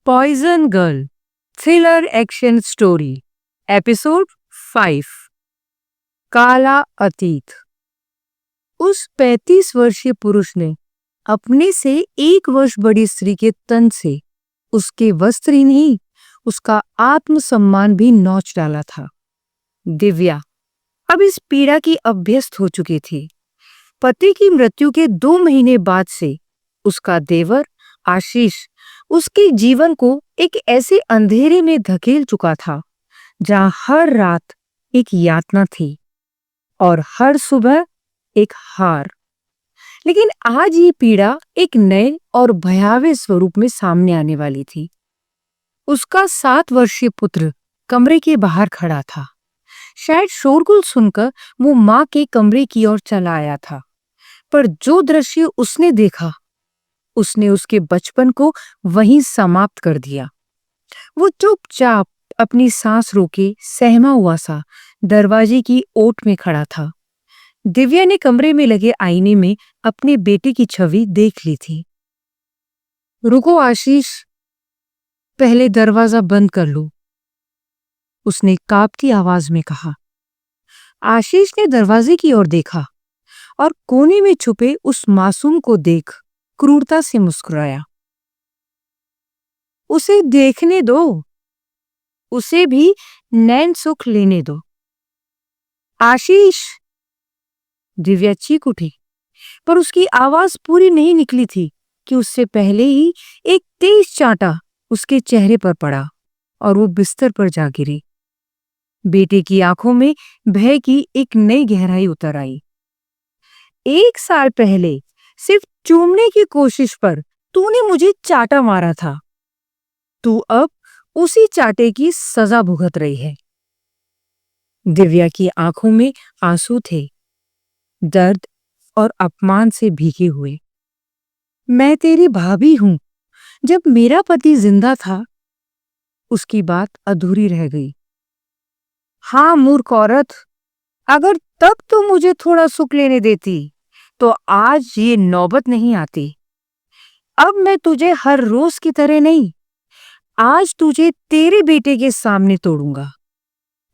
Poison girl thriller action story episode 5 काला अतीत। उस 35 वर्षीय पुरुष ने अपने से 1 वर्ष बड़ी स्त्री के तन से उसके वस्त्र ही नहीं, उसका आत्मसम्मान भी नोच डाला था। दिव्या अब इस पीड़ा की अभ्यस्त हो चुकी थी। पति की मृत्यु के 2 महीने बाद से उसका देवर आशीष उसके जीवन को एक ऐसे अंधेरे में धकेल चुका था जहां हर रात एक यातना थी और हर सुबह एक हार। लेकिन आज ये पीड़ा एक नए और भयावह स्वरूप में सामने आने वाली थी। उसका 7 वर्षीय पुत्र कमरे के बाहर खड़ा था। शायद शोरगुल सुनकर वो मां के कमरे की ओर चला आया था, पर जो दृश्य उसने देखा उसने उसके बचपन को वहीं समाप्त कर दिया। वो चुपचाप अपनी सांस रोके सहमा हुआ सा दरवाजे की ओट में खड़ा था। दिव्या ने कमरे में लगे आईने में अपने बेटे की छवि देख ली थी। रुको आशीष, पहले दरवाजा बंद कर लो, उसने कांपती आवाज में कहा। आशीष ने दरवाजे की ओर देखा और कोने में छुपे उस मासूम को देख क्रूरता से मुस्कुराया। उसे देखने दो, उसे भी नैन सुख लेने दो। आशीष, दिव्या चीख उठी, पर उसकी आवाज पूरी नहीं निकली थी कि उससे पहले ही एक तेज चांटा उसके चेहरे पर पड़ा और वो बिस्तर पर जा गिरी। बेटे की आंखों में भय की एक नई गहराई उतर आई। 1 साल पहले सिर्फ चूमने की कोशिश पर तूने मुझे चाटा मारा था। तू अब उसी चाटे की सजा भुगत रही है। दिव्या की आंखों में आंसू थे, दर्द और अपमान से भीगे हुए। मैं तेरी भाभी हूं। जब मेरा पति जिंदा था, उसकी बात अधूरी रह गई। हाँ मूर्ख औरत, अगर तब तो मुझे थोड़ा सुख लेने देती तो आज ये नौबत नहीं आती। अब मैं तुझे हर रोज की तरह नहीं, आज तुझे तेरे बेटे के सामने तोड़ूंगा,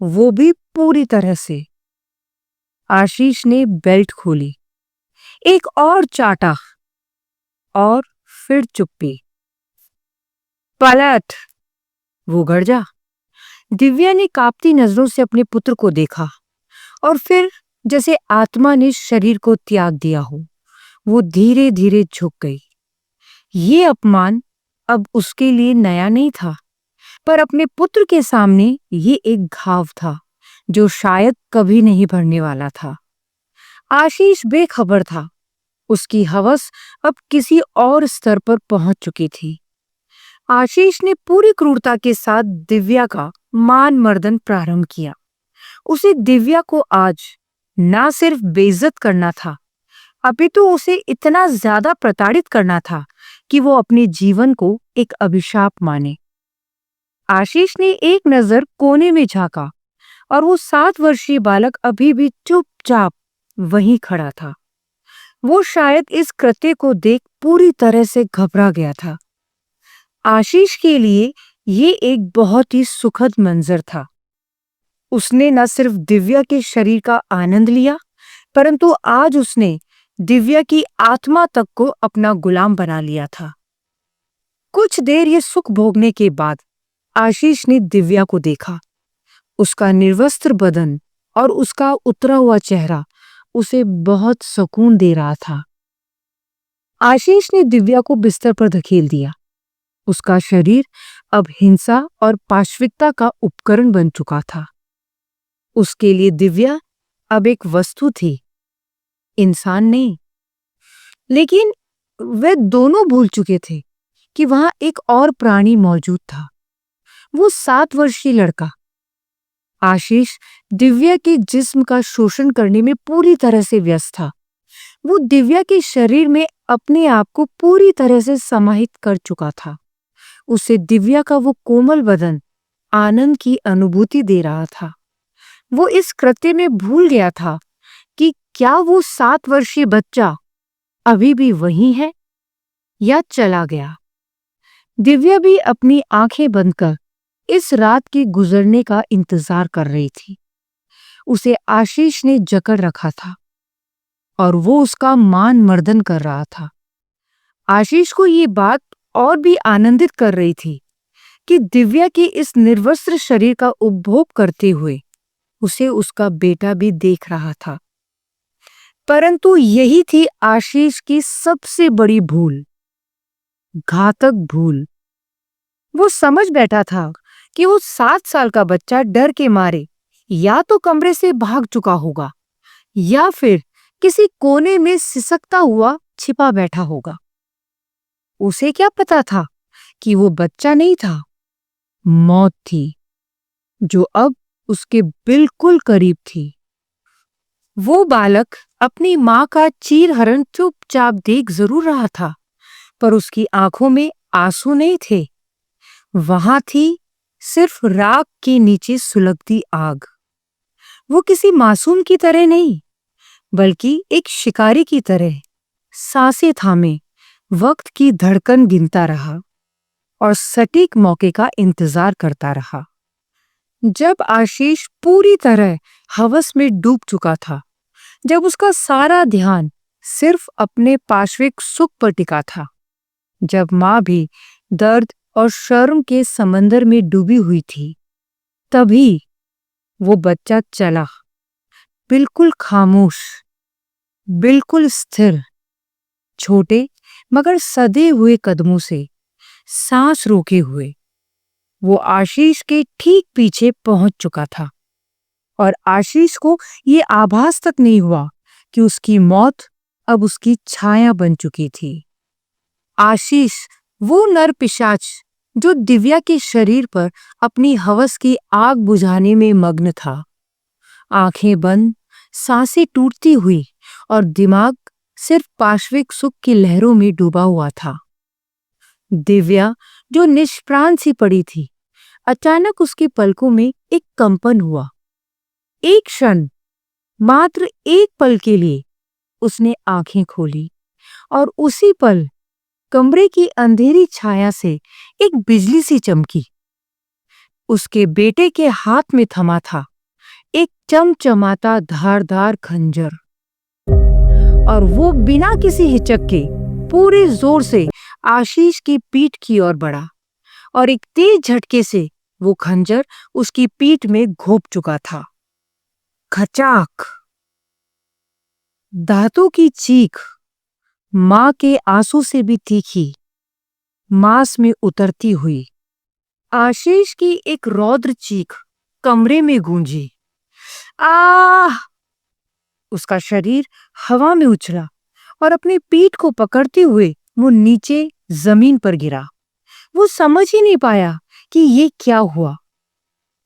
वो भी पूरी तरह से। आशीष ने बेल्ट खोली, एक और चाटा और फिर चुप्पी। पलट, वो गरजा। दिव्या ने कांपती नजरों से अपने पुत्र को देखा और फिर जैसे आत्मा ने शरीर को त्याग दिया हो, वो धीरे धीरे झुक गई। ये अपमान अब उसके लिए नया नहीं था, पर अपने पुत्र के सामने ये एक घाव था जो शायद कभी नहीं भरने वाला था। आशीष बेखबर था। उसकी हवस अब किसी और स्तर पर पहुंच चुकी थी। आशीष ने पूरी क्रूरता के साथ दिव्या का मान मर्दन प्रारंभ किया। उसे दिव्या को आज ना सिर्फ बेइज्जत करना था, अपितु उसे इतना ज्यादा प्रताड़ित करना था कि वो अपने जीवन को एक अभिशाप माने। आशीष ने एक नजर कोने में झांका और वो 7 वर्षीय बालक अभी भी चुपचाप वहीं खड़ा था। वो शायद इस कृत्य को देख पूरी तरह से घबरा गया था। आशीष के लिए ये एक बहुत ही सुखद मंजर था। उसने न सिर्फ दिव्या के शरीर का आनंद लिया, परंतु आज उसने दिव्या की आत्मा तक को अपना गुलाम बना लिया था। कुछ देर ये सुख भोगने के बाद आशीष ने दिव्या को देखा। उसका निर्वस्त्र बदन और उसका उतरा हुआ चेहरा उसे बहुत सुकून दे रहा था। आशीष ने दिव्या को बिस्तर पर धकेल दिया। उसका शरीर अब हिंसा और पाशविकता का उपकरण बन चुका था। उसके लिए दिव्या अब एक वस्तु थी, इंसान नहीं। लेकिन वे दोनों भूल चुके थे कि वहां एक और प्राणी मौजूद था, वो 7 वर्षीय लड़का। आशीष दिव्या के जिस्म का शोषण करने में पूरी तरह से व्यस्त था। वो दिव्या के शरीर में अपने आप को पूरी तरह से समाहित कर चुका था। उसे दिव्या का वो कोमल बदन आनंद की अनुभूति दे रहा था। वो इस कृत्य में भूल गया था कि क्या वो 7 वर्षीय बच्चा अभी भी वही है या चला गया। दिव्या भी अपनी आंखें बंद कर इस रात के गुजरने का इंतजार कर रही थी। उसे आशीष ने जकड़ रखा था और वो उसका मान मर्दन कर रहा था। आशीष को ये बात और भी आनंदित कर रही थी कि दिव्या के इस निर्वस्त्र शरीर का उपभोग करते हुए उसे उसका बेटा भी देख रहा था। परंतु यही थी आशीष की सबसे बड़ी भूल, घातक भूल। वो समझ बैठा था कि वो 7 साल का बच्चा डर के मारे या तो कमरे से भाग चुका होगा या फिर किसी कोने में सिसकता हुआ छिपा बैठा होगा। उसे क्या पता था कि वो बच्चा नहीं था, मौत थी, जो अब उसके बिल्कुल करीब थी। वो बालक अपनी मां का चीरहरण चुपचाप देख जरूर रहा था, पर उसकी आंखों में आंसू नहीं थे। वहां थी सिर्फ राख के नीचे सुलगती आग। वो किसी मासूम की तरह नहीं, बल्कि एक शिकारी की तरह सांसें थामे वक्त की धड़कन गिनता रहा और सटीक मौके का इंतजार करता रहा। जब आशीष पूरी तरह हवस में डूब चुका था, जब उसका सारा ध्यान सिर्फ अपने पार्श्विक सुख पर टिका था, जब मां भी दर्द और शर्म के समंदर में डूबी हुई थी, तभी वो बच्चा चला, बिल्कुल खामोश, बिल्कुल स्थिर, छोटे मगर सदे हुए कदमों से, सांस रोके हुए। वो आशीष के ठीक पीछे पहुंच चुका था और आशीष को ये आभास तक नहीं हुआ कि उसकी मौत अब उसकी छाया बन चुकी थी। आशीष वो नर पिशाच जो दिव्या के शरीर पर अपनी हवस की आग बुझाने में मग्न था। आंखें बंद, सांसें टूटती हुई और दिमाग सिर्फ पार्श्विक सुख की लहरों में डूबा हुआ था। दिव्या जो निष्प्राण सी पड़ी थी, अचानक उसकी पलकों में एक कंपन हुआ। एक क्षण, मात्र एक पल के लिए उसने आंखें खोली और उसी पल कमरे की अंधेरी छाया से एक बिजली सी चमकी। उसके बेटे के हाथ में थमा था एक चमचमाता धारदार खंजर और वो बिना किसी हिचक के पूरे जोर से आशीष की पीठ की ओर बढ़ा और एक तेज झटके से वो खंजर उसकी पीठ में घोंप चुका था। खचाक! दांतों की चीख मां के आंसू से भी तीखी, मांस में उतरती हुई। आशीष की एक रौद्र चीख कमरे में गूंजी। आह! उसका शरीर हवा में उछला और अपनी पीठ को पकड़ते हुए वो नीचे जमीन पर गिरा। वो समझ ही नहीं पाया कि ये क्या हुआ।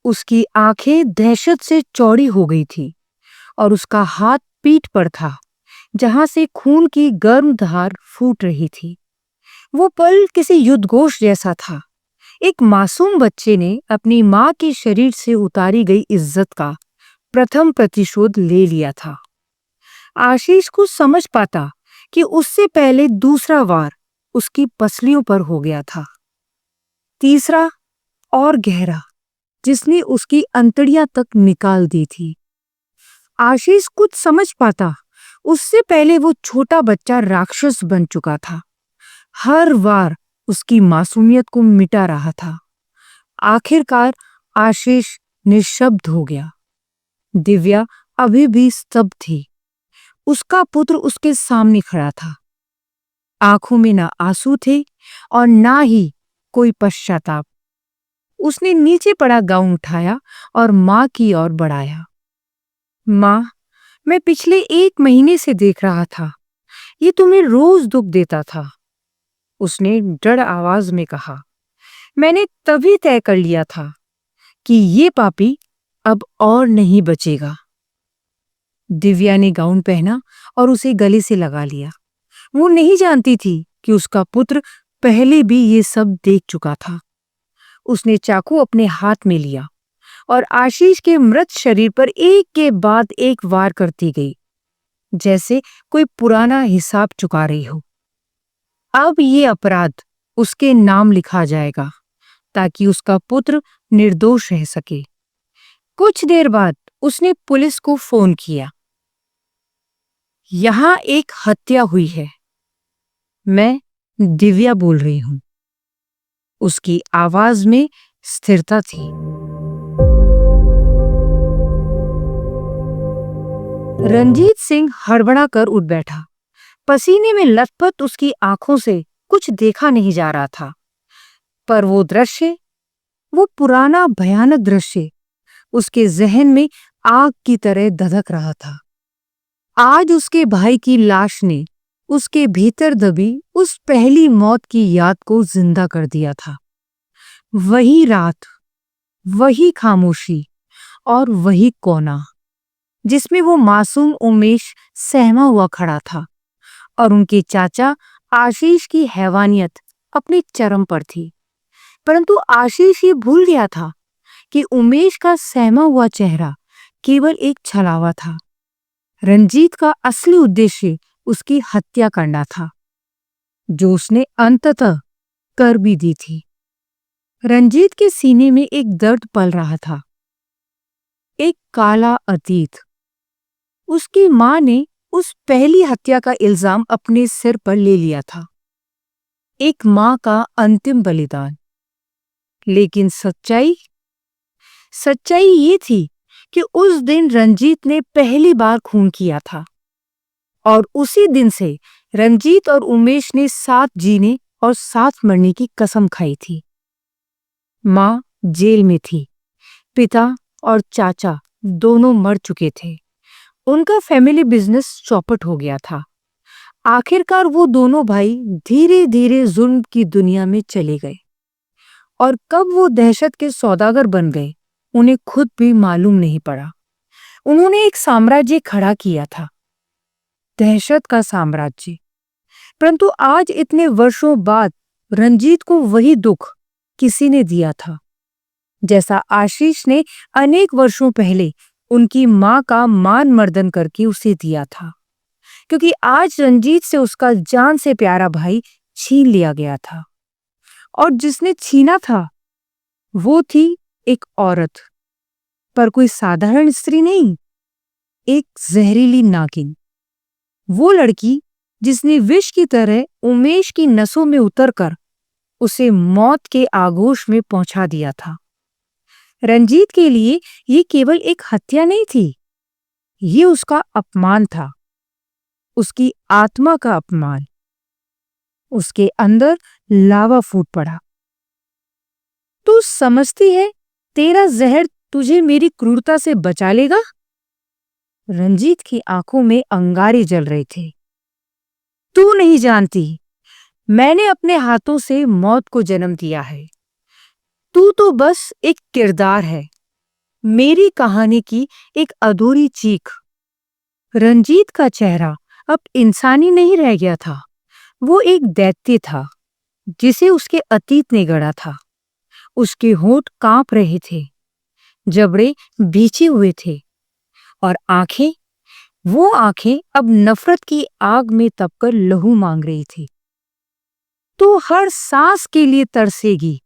उसकी आंखें दहशत से चौड़ी हो गई थी और उसका हाथ पीठ पर था, जहां से खून की गर्म धार फूट रही थी। वो पल किसी युद्धघोष जैसा था। एक मासूम बच्चे ने अपनी मां के शरीर से उतारी गई इज्जत का प्रथम प्रतिशोध ले लिया था। आशीष को समझ पाता कि उससे पहले दूसरा वार उसकी पसलियों पर हो गया था, तीसरा और गहरा, जिसने उसकी अंतड़ियां तक निकाल दी थी। आशीष कुछ समझ पाता उससे पहले वो छोटा बच्चा राक्षस बन चुका था। हर वार उसकी मासूमियत को मिटा रहा था। आखिरकार आशीष निशब्द हो गया। दिव्या अभी भी स्तब्ध थी। उसका पुत्र उसके सामने खड़ा था। आंखों में ना आंसू थे और ना ही कोई पश्चाताप। उसने नीचे पड़ा गाउन उठाया और मां की ओर बढ़ाया। मां, मैं पिछले 1 महीने से देख रहा था। ये तुम्हें रोज दुख देता था, उसने दृढ़ आवाज में कहा। मैंने तभी तय कर लिया था कि ये पापी अब और नहीं बचेगा। दिव्या ने गाउन पहना और उसे गले से लगा लिया। वो नहीं जानती थी कि उसका पुत्र पहले भी ये सब देख चुका था। उसने चाकू अपने हाथ में लिया और आशीष के मृत शरीर पर एक के बाद एक वार करती गई, जैसे कोई पुराना हिसाब चुका रही हो। अब ये अपराध उसके नाम लिखा जाएगा ताकि उसका पुत्र निर्दोष रह सके। कुछ देर बाद उसने पुलिस को फोन किया। यहाँ एक हत्या हुई है, मैं दिव्या बोल रही हूं। उसकी आवाज में स्थिरता थी। रंजीत सिंह हड़बड़ा कर उठ बैठा। पसीने में लथपथ उसकी आंखों से कुछ देखा नहीं जा रहा था, पर वो दृश्य, वो पुराना भयानक दृश्य उसके जहन में आग की तरह धधक रहा था। आज उसके भाई की लाश ने उसके भीतर दबी उस पहली मौत की याद को जिंदा कर दिया था। वही रात, वही खामोशी और वही कोना जिसमें वो मासूम उमेश सहमा हुआ खड़ा था और उनके चाचा आशीष की हैवानियत अपने चरम पर थी। परंतु आशीष ये भूल गया था कि उमेश का सहमा हुआ चेहरा केवल एक छलावा था। रंजीत का असली उद्देश्य उसकी हत्या करना था, जो उसने अंततः कर भी दी थी। रंजीत के सीने में एक दर्द पल रहा था, एक काला अतीत। उसकी मां ने उस पहली हत्या का इल्जाम अपने सिर पर ले लिया था, एक मां का अंतिम बलिदान। लेकिन सच्चाई ये थी कि उस दिन रंजीत ने पहली बार खून किया था और उसी दिन से रंजीत और उमेश ने साथ जीने और साथ मरने की कसम खाई थी। मां जेल में थी, पिता और चाचा दोनों मर चुके थे। उनका फैमिली बिजनेस चौपट हो गया था। आखिरकार वो दोनों भाई धीरे धीरे जुल्म की दुनिया में चले गए और कब वो दहशत के सौदागर बन गए उन्हें खुद भी मालूम नहीं पड़ा। उन्होंने एक साम्राज्य खड़ा किया था, दहशत का साम्राज्य। परंतु आज इतने वर्षों बाद रंजीत को वही दुख किसी ने दिया था, जैसा आशीष ने अनेक वर्षों पहले उनकी मां का मान मर्दन करके उसे दिया था। क्योंकि आज रंजीत से उसका जान से प्यारा भाई छीन लिया गया था, और जिसने छीना था वो थी एक औरत, पर कोई साधारण स्त्री नहीं, एक जहरीली नागिन। वो लड़की जिसने विष की तरह उमेश की नसों में उतरकर उसे मौत के आगोश में पहुंचा दिया था। रंजीत के लिए ये केवल एक हत्या नहीं थी, ये उसका अपमान था, उसकी आत्मा का अपमान। उसके अंदर लावा फूट पड़ा। तू समझती है तेरा जहर तुझे मेरी क्रूरता से बचा लेगा? रंजीत की आंखों में अंगारे जल रहे थे। तू नहीं जानती, मैंने अपने हाथों से मौत को जन्म दिया है। तू तो बस एक किरदार है, मेरी कहानी की एक अधूरी चीख। रंजीत का चेहरा अब इंसानी नहीं रह गया था, वो एक दैत्य था जिसे उसके अतीत ने गढ़ा था। उसके होंठ कांप रहे थे, जबड़े भींचे हुए थे और आंखें, वो आंखें अब नफरत की आग में तपकर लहू मांग रही थी। तू हर सांस के लिए तरसेगी,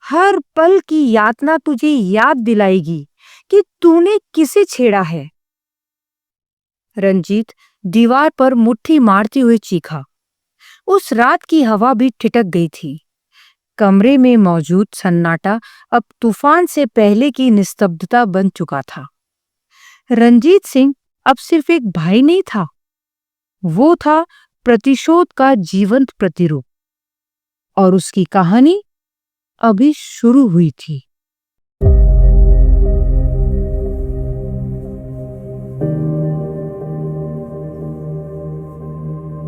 हर पल की यातना तुझे याद दिलाएगी कि तूने किसे छेड़ा है। रंजीत दीवार पर मुट्ठी मारते हुए चीखा। उस रात की हवा भी ठिठक गई थी। कमरे में मौजूद सन्नाटा अब तूफान से पहले की निस्तब्धता बन चुका था। रंजीत सिंह अब सिर्फ एक भाई नहीं था, वो था प्रतिशोध का जीवंत प्रतिरूप, और उसकी कहानी अभी शुरू हुई थी।